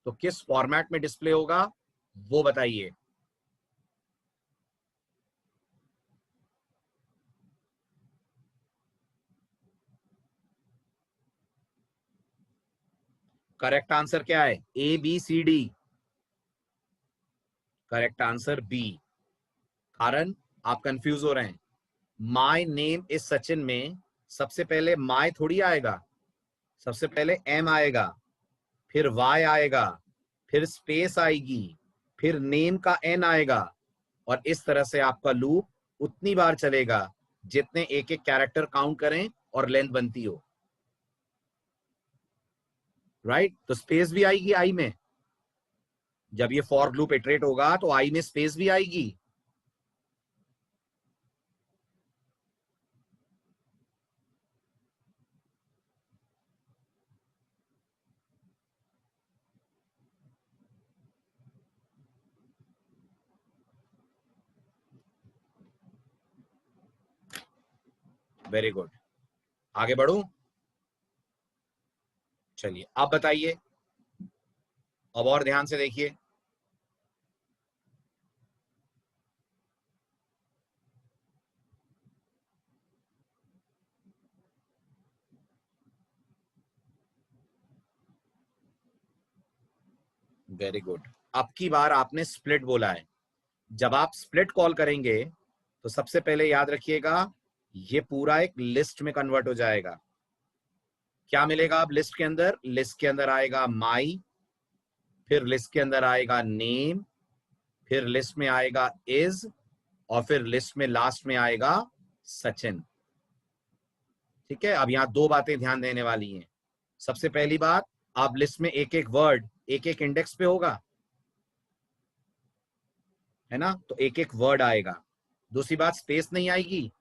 [SPEAKER 2] तो किस फॉर्मेट में डिस्प्ले होगा वो बताइए। करेक्ट आंसर क्या है? ABCD। Correct answer B. कारण आप कंफ्यूज हो रहे हैं, माई नेम इज सचिन में सबसे पहले माई थोड़ी आएगा, सबसे पहले एम आएगा, फिर वाई आएगा, फिर स्पेस आएगी, फिर नेम का एन आएगा, और इस तरह से आपका लूप उतनी बार चलेगा जितने एक एक कैरेक्टर काउंट करें और लेंथ बनती हो, राइट? तो स्पेस भी आएगी आई में, जब ये फॉर लूप इटरेट होगा तो आई में स्पेस भी आएगी। वेरी गुड, आगे बढ़ू? चलिए अब बताइए, अब और ध्यान से देखिए। Very good. अब की बार आपने स्प्लिट बोला है, जब आप स्प्लिट कॉल करेंगे तो सबसे पहले याद रखिएगा ये पूरा एक लिस्ट में कन्वर्ट हो जाएगा। क्या मिलेगा अब लिस्ट के अंदर? लिस्ट के अंदर आएगा माई, फिर लिस्ट के अंदर आएगा नेम, फिर लिस्ट में आएगा इज, और फिर लिस्ट में लास्ट में आएगा सचिन। ठीक है, अब यहां 2 बातें ध्यान देने वाली हैं। सबसे पहली बात, आप लिस्ट में एक एक वर्ड एक एक इंडेक्स पे होगा, है ना? तो एक एक वर्ड आएगा। दूसरी बात, स्पेस नहीं आएगी,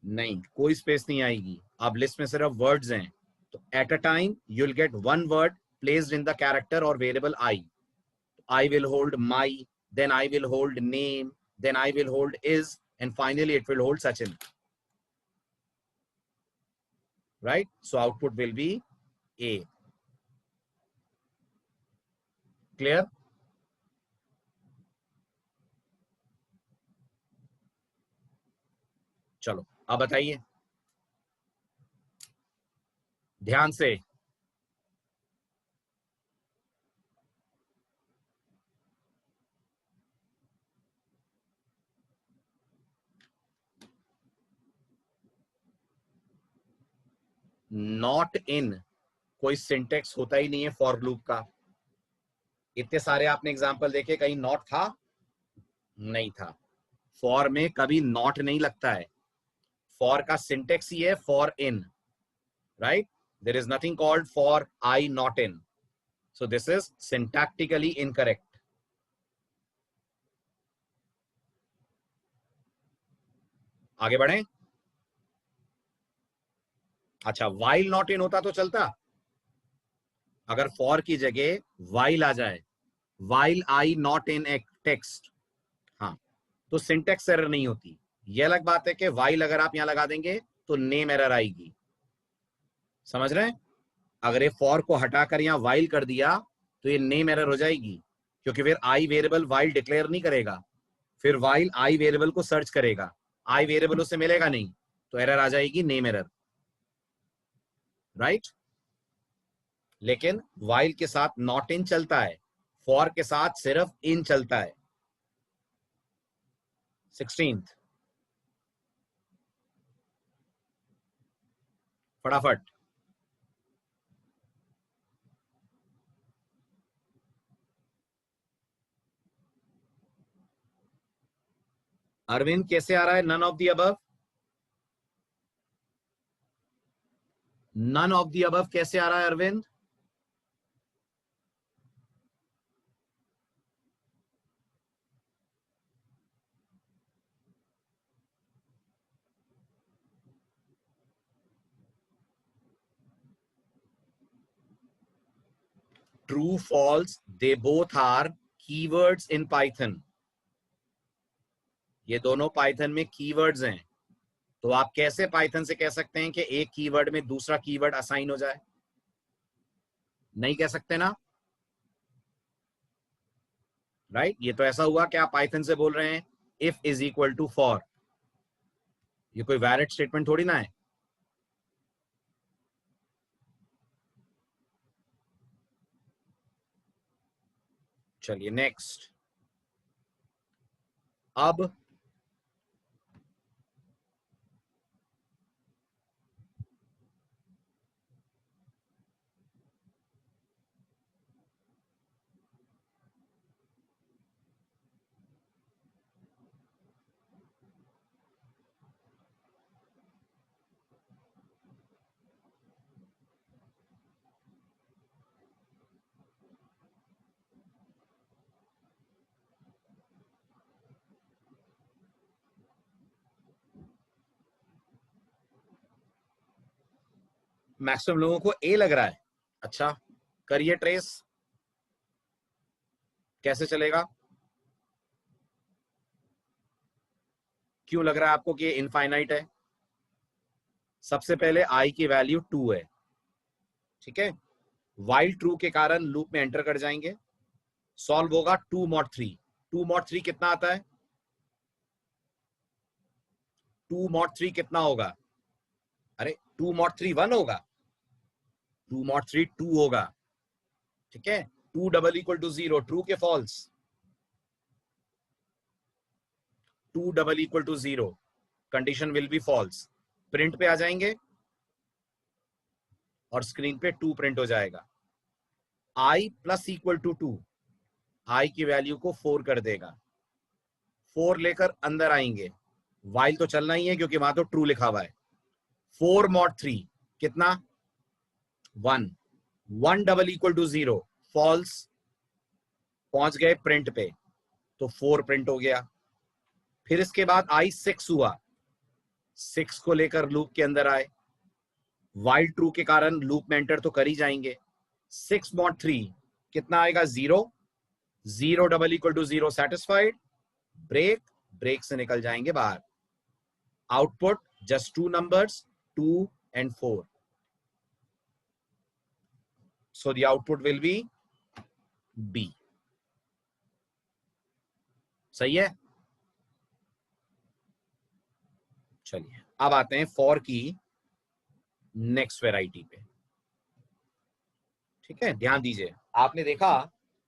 [SPEAKER 2] नहीं कोई स्पेस नहीं आएगी। अब लिस्ट में सिर्फ वर्ड्स हैं, तो at a time you will get one word placed in the character और variable I. I will hold my, then I will hold name, then I will hold is, and finally it will hold Sachin, right? So output will be A. Clear? चलो अब बताइए ध्यान से। Not in कोई syntax होता ही नहीं है for loop का। इतने सारे आपने एग्जांपल देखे, कहीं नॉट था? नहीं था। फॉर में कभी नॉट नहीं लगता है, फॉर का सिंटेक्स ही है for in, right? There is nothing called for I not in, so this is syntactically incorrect. आगे बढ़े। अच्छा, वाइल नॉट इन होता तो चलता, अगर फॉर की जगह वाइल आ जाए while I not in text, हाँ, तो सिंटेक्स एरर नहीं होती। ये अलग बात है कि while अगर आप यहां लगा देंगे तो नेम एरर आएगी। समझ रहे हैं? अगर ये फॉर को हटाकर यहां while कर दिया तो ये नेम एरर हो जाएगी, क्योंकि फिर आई वेरिएबल while डिक्लेयर नहीं करेगा, फिर while आई वेरिएबल को सर्च करेगा, आई वेरिएबल उसे मिलेगा नहीं, तो एरर आ जाएगी, नेम एरर, राइट। लेकिन while के साथ नॉट इन चलता है, फॉर के साथ सिर्फ इन चलता है। 16th, फटाफट। अरविंद कैसे आ रहा है? None of the above, none of the above कैसे आ रहा है Arvind? True false, they both are keywords in Python. ये दोनों पाइथन में कीवर्ड्स हैं। तो आप कैसे पाइथन से कह सकते हैं कि एक कीवर्ड में दूसरा कीवर्ड असाइन हो जाए? नहीं कह सकते ना, राइट। ये तो ऐसा हुआ कि आप पाइथन से बोल रहे हैं if is equal to for, ये कोई वैलिड स्टेटमेंट थोड़ी ना है। चलिए नेक्स्ट। अब मैक्सिमम लोगों को ए लग रहा है। अच्छा, करिए ट्रेस, कैसे चलेगा? क्यों लग रहा है आपको कि ये इनफाइनाइट है? सबसे पहले आई की वैल्यू 2 है, ठीक है। वाइल ट्रू के कारण लूप में एंटर कर जाएंगे, सॉल्व होगा 2 mod 3। 2 mod 3 कितना आता है? 2 mod 3 कितना होगा? अरे 2 mod 3 1 होगा, 2 mod 3 2 होगा, ठीक है। 2 डबल इक्वल टू 0, ट्रू के false? 2 double equal to 0, condition will be false. Print पे आ जाएंगे और स्क्रीन पे 2 प्रिंट हो जाएगा। आई प्लस इक्वल टू 2, आई की वैल्यू को 4 कर देगा, 4 लेकर अंदर आएंगे, वाइल तो चलना ही है क्योंकि वहां तो ट्रू लिखा हुआ है। 4 mod 3 कितना? 1। 1 डबल इक्वल टू 0, फॉल्स। पहुंच गए प्रिंट पे, तो 4 प्रिंट हो गया। फिर इसके बाद आई 6 हुआ, 6 को लेकर लूप के अंदर आए, वाइल ट्रू के कारण लूप में एंटर तो कर ही जाएंगे। 6 mod 3 कितना आएगा? 0। 0 double equal to 0, satisfied. Break, break से निकल जाएंगे बाहर। Output just 2 numbers, 2 and 4. So the output will be B. सही है। चलिए अब आते हैं फॉर की नेक्स्ट वेराइटी पे, ठीक है। ध्यान दीजिए, आपने देखा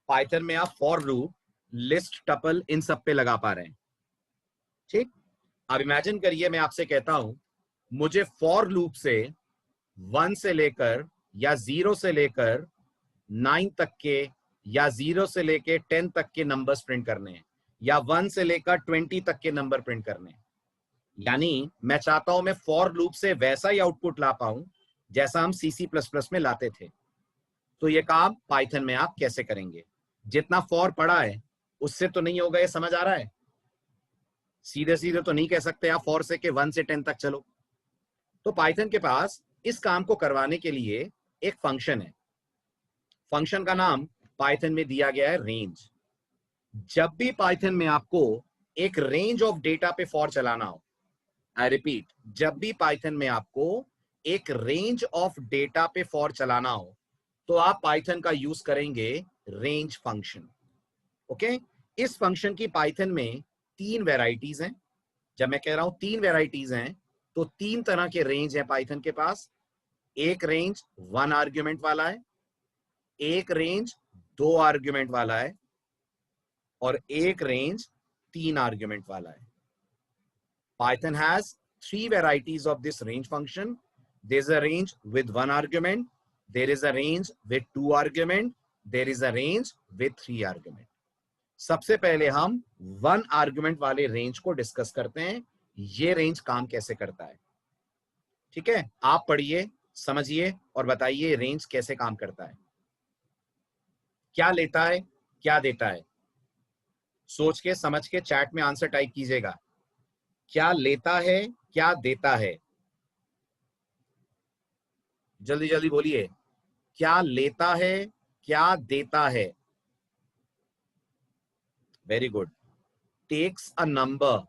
[SPEAKER 2] पाइथन में आप फॉर लूप, लिस्ट, टपल, इन सब पे लगा पा रहे हैं, ठीक। अब इमेजिन करिए मैं आपसे कहता हूं मुझे फॉर लूप से 1 से लेकर या 0 से लेकर 9 तक के या 0 से लेकर 10 तक के नंबर्स प्रिंट करने हैं, या 1 से लेकर 20 तक के नंबर प्रिंट करने हैं। यानी मैं चाहता हूं मैं फॉर लूप से वैसा ही आउटपुट ला पाऊं जैसा हम C++ में लाते थे। तो ये काम पाइथन में आप कैसे करेंगे? जितना फॉर पढ़ा है उससे तो नहीं होगा, ये समझ आ रहा है? सीधे सीधे तो नहीं कह सकते आप फॉर से कि 1 से 10 तक चलो। तो पाइथन के पास इस काम को करवाने के लिए एक फंक्शन है, फंक्शन का नाम पाइथन में दिया गया है रेंज। जब भी पाइथन में आपको एक रेंज ऑफ डेटा पे फॉर चलाना हो, आई रिपीट, जब भी पाइथन में आपको एक रेंज ऑफ डेटा पे फॉर चलाना हो तो आप पाइथन का यूज करेंगे रेंज फंक्शन। ओके, इस फंक्शन की पाइथन में 3 वेराइटीज हैं। जब मैं कह रहा हूं 3 वेराइटीज हैं तो 3 तरह के रेंज हैं पाइथन के पास। एक रेंज 1 आर्ग्यूमेंट वाला है, एक रेंज 2 आर्ग्यूमेंट वाला है, और एक रेंज 3 आर्ग्यूमेंट वाला है। Python has 3 varieties of this range function. There's a range with 1 argument, there is a range with 2 argument, there is a range with 3 argument. सबसे पहले हम 1 आर्ग्यूमेंट वाले रेंज को डिस्कस करते हैं, ये रेंज काम कैसे करता है। ठीक है, आप पढ़िए, समझिए और बताइए रेंज कैसे काम करता है, क्या लेता है, क्या देता है। सोच के समझ के चैट में आंसर टाइप कीजिएगा। क्या लेता है, क्या देता है, जल्दी जल्दी बोलिए। क्या लेता है, क्या देता है। Very good. Takes a number,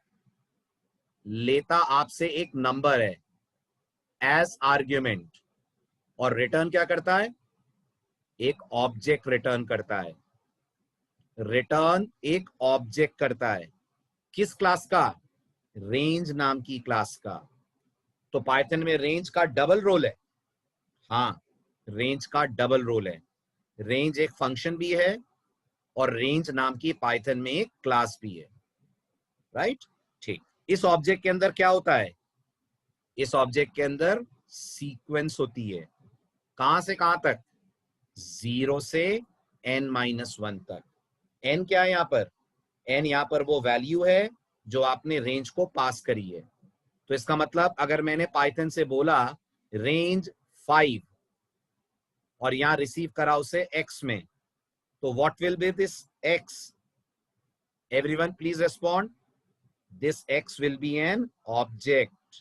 [SPEAKER 2] लेता आपसे एक नंबर है एज आर्ग्यूमेंट, और रिटर्न क्या करता है, एक ऑब्जेक्ट रिटर्न करता है। रिटर्न एक ऑब्जेक्ट करता है, किस क्लास का, रेंज नाम की क्लास का। तो पाइथन में रेंज का डबल रोल है। हाँ, रेंज का डबल रोल है। रेंज एक फंक्शन भी है और रेंज नाम की पाइथन में एक क्लास भी है। राइट, ठीक। इस ऑब्जेक्ट के अंदर क्या होता है, इस ऑब्जेक्ट के अंदर सीक्वेंस होती है। कहां से कहां तक, 0 से n-1 तक। n क्या है यहां पर, n यहां पर वो वैल्यू है जो आपने रेंज को पास करी है। तो इसका मतलब अगर मैंने पाइथन से बोला रेंज 5 और यहां रिसीव करा उसे x में, तो what will be this x, everyone please respond. This x will be an object.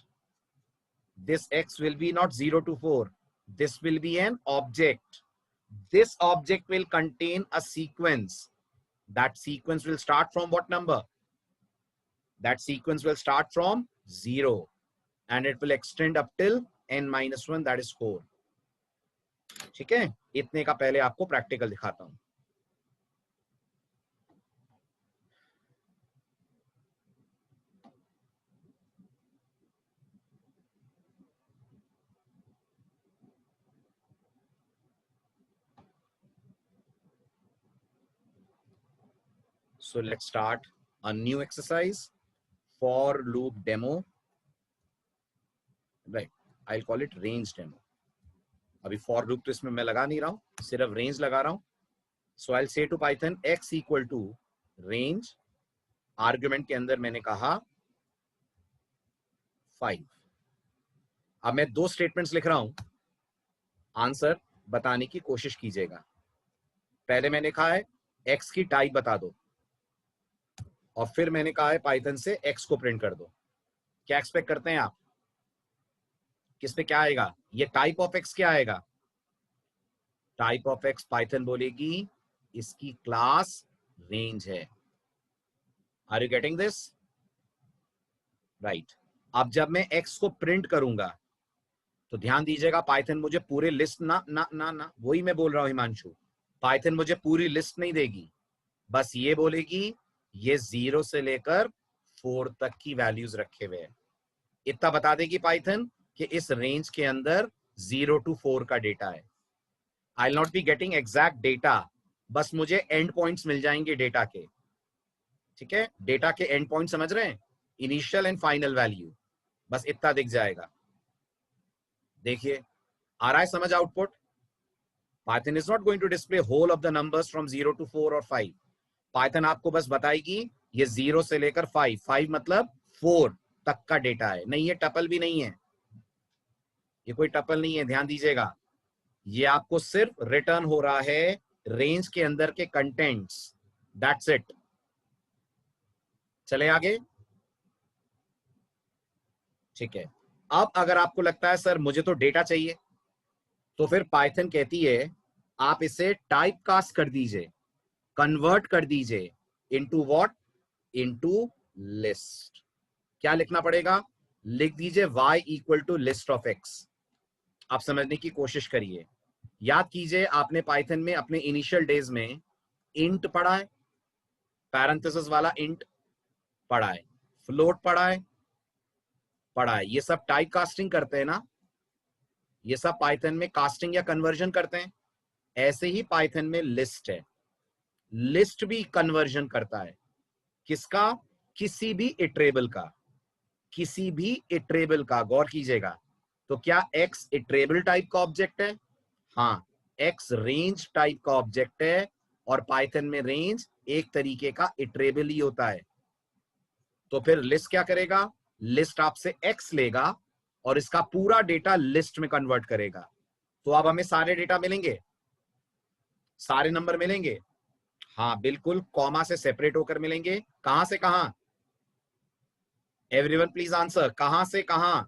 [SPEAKER 2] This x will be not 0 to 4. This will be an object. This object will contain a sequence. That sequence will start from what number? That sequence will start from 0 and it will extend up till n-1, that is 4. ठीक है, इतने का पहले आपको practical दिखाता हूं। So let's start a new exercise, for loop demo. Right, I'll call it range demo. अभी for loop तो इसमें मैं लगा नहीं रहा हूं, सिर्फ रेंज लगा रहा हूं। So I say to Python x equal to range, argument के अंदर मैंने कहा 5। अब मैं 2 स्टेटमेंट्स लिख रहा हूं, आंसर बताने की कोशिश कीजिएगा। पहले मैंने कहा है x की टाइप बता दो, और फिर मैंने कहा है पाइथन से x को प्रिंट कर दो। क्या एक्सपेक्ट करते हैं आप, किस पे क्या आएगा, ये टाइप ऑफ x क्या आएगा, टाइप ऑफ x पाइथन बोलेगी इसकी क्लास रेंज है। Are you getting this, right. अब जब मैं x को प्रिंट करूंगा तो ध्यान दीजिएगा, पाइथन मुझे पूरे लिस्ट ना ना ना ना वही मैं बोल रहा हूं हिमांशु, पाइथन मुझे पूरी लिस्ट नहीं देगी, बस ये बोलेगी ये 0 से लेकर 4 तक की वैल्यूज रखे हुए हैं। इतना बता देगी पाइथन कि इस रेंज के अंदर 0 to 4 का डेटा है। I will not be getting exact data, बस मुझे एंड पॉइंट्स मिल जाएंगे डेटा के। ठीक है, डेटा के एंड पॉइंट समझ रहे हैं, इनिशियल एंड फाइनल वैल्यू, बस इतना दिख जाएगा। देखिए आ रहा है समझ output. Python is not going to display whole of the numbers from 0 to 4 और 5। पाइथन आपको बस बताएगी ये 0 से लेकर 5 मतलब 4 तक का डेटा है। नहीं, ये टपल भी नहीं है, ये कोई टपल नहीं है, ध्यान दीजिएगा। ये आपको सिर्फ रिटर्न हो रहा है रेंज के अंदर के कंटेंट्स, दैट्स इट। चले आगे, ठीक है। अब अगर आपको लगता है सर मुझे तो डेटा चाहिए, तो फिर पाइथन कहती है आप इसे टाइप कास्ट कर दीजिए, कन्वर्ट कर दीजिए इनटू व्हाट, इनटू लिस्ट। क्या लिखना पड़ेगा? लिख दीजिए y equal to list of x। आप समझने की कोशिश करिए, याद कीजिए आपने पाइथन में अपने इनिशियल डेज में इंट पढ़ा है, पैरेंथेसिस वाला इंट पढ़ा है, फ्लोट पढ़ा है। ये सब टाइप कास्टिंग करते हैं ना, ये सब पाइथन में कास्टिंग या कन्वर्जन करते हैं। ऐसे ही पाइथन में लिस्ट है, लिस्ट भी कन्वर्जन करता है। किसका? किसी भी इटरेबल का, किसी भी इटरेबल का। गौर कीजिएगा, तो क्या x इटरेबल टाइप का ऑब्जेक्ट है? हाँ, x रेंज टाइप का ऑब्जेक्ट है, और पाइथन में रेंज एक तरीके का इटरेबल ही होता है। तो फिर लिस्ट क्या करेगा? लिस्ट आपसे x लेगा और इसका पूरा डेटा लिस्ट में कन्वर्ट करेगा। तो अब हमें सारे डेटा मिलेंगे, सारे नंबर मिलेंगे। हाँ बिल्कुल, कॉमा से सेपरेट होकर मिलेंगे। कहां से कहां? एवरीवन प्लीज आंसर, कहां से कहां?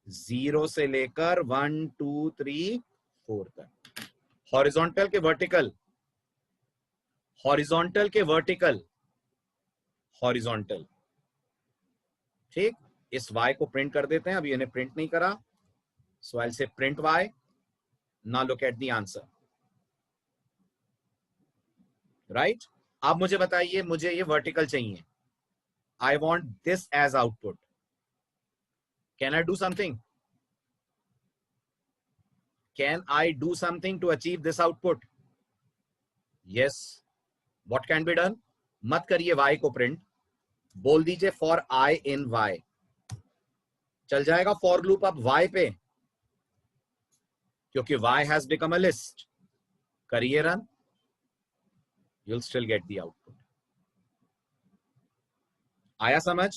[SPEAKER 2] 0 से लेकर 1 2 3 4 तक। हॉरिजॉन्टल के वर्टिकल, हॉरिजॉन्टल के वर्टिकल, हॉरिजॉन्टल। ठीक, इस y को प्रिंट कर देते हैं, अभी इन्हें प्रिंट नहीं करा, so I say print y। Now look at the answer, right. अब मुझे बताइए, मुझे ये वर्टिकल चाहिए, I want this as output. Can I do something? Can I do something to achieve this output? Yes, what can be done? मत करिए y को print, बोल दीजिए फॉर i इन y। चल जाएगा फॉर लूप अब y पे, क्योंकि y has become a list. करिए run, you'll still get the output। आया समझ?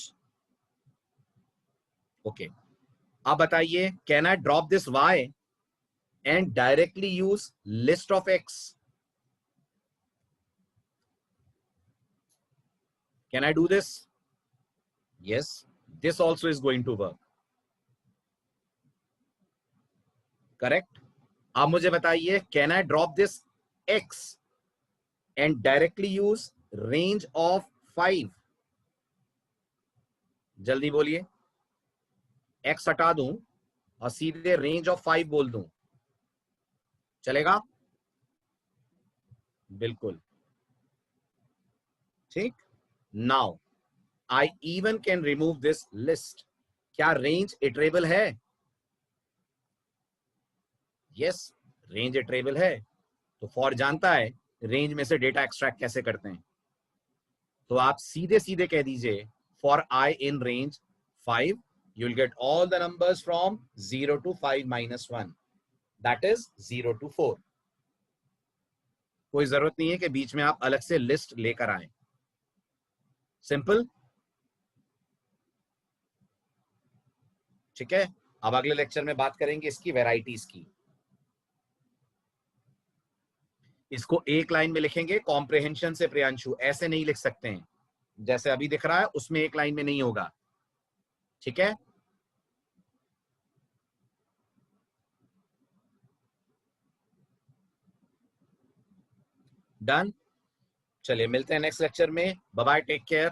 [SPEAKER 2] ओके, अब बताइए, can I drop this y and directly use list of x? Can I do this? Yes, this also is going to work, correct. अब मुझे बताइए, can I drop this x and directly use range of 5? जल्दी बोलिए, x हटा दूं और सीधे range of 5 बोल दूं, चलेगा? बिल्कुल ठीक। Now I even can remove this list. क्या रेंज इटरेबल है? यस, रेंज इटरेबल है। तो फॉर जानता है रेंज में से डेटा एक्सट्रैक्ट कैसे करते हैं। तो आप सीधे सीधे कह दीजिए for I in range 5, you will get all the numbers from 0 to 5 minus 1, that is 0 to 4। कोई जरूरत नहीं है कि बीच में आप अलग से लिस्ट लेकर आए, सिंपल। ठीक है, अब अगले लेक्चर में बात करेंगे इसकी वैरायटीज की। इसको एक लाइन में लिखेंगे कॉम्प्रिहेंशन से प्रियांशु, ऐसे नहीं लिख सकते हैं जैसे अभी दिख रहा है, उसमें एक लाइन में नहीं होगा। ठीक है, डन। चलिए मिलते हैं नेक्स्ट लेक्चर में, बाय बाय, टेक केयर।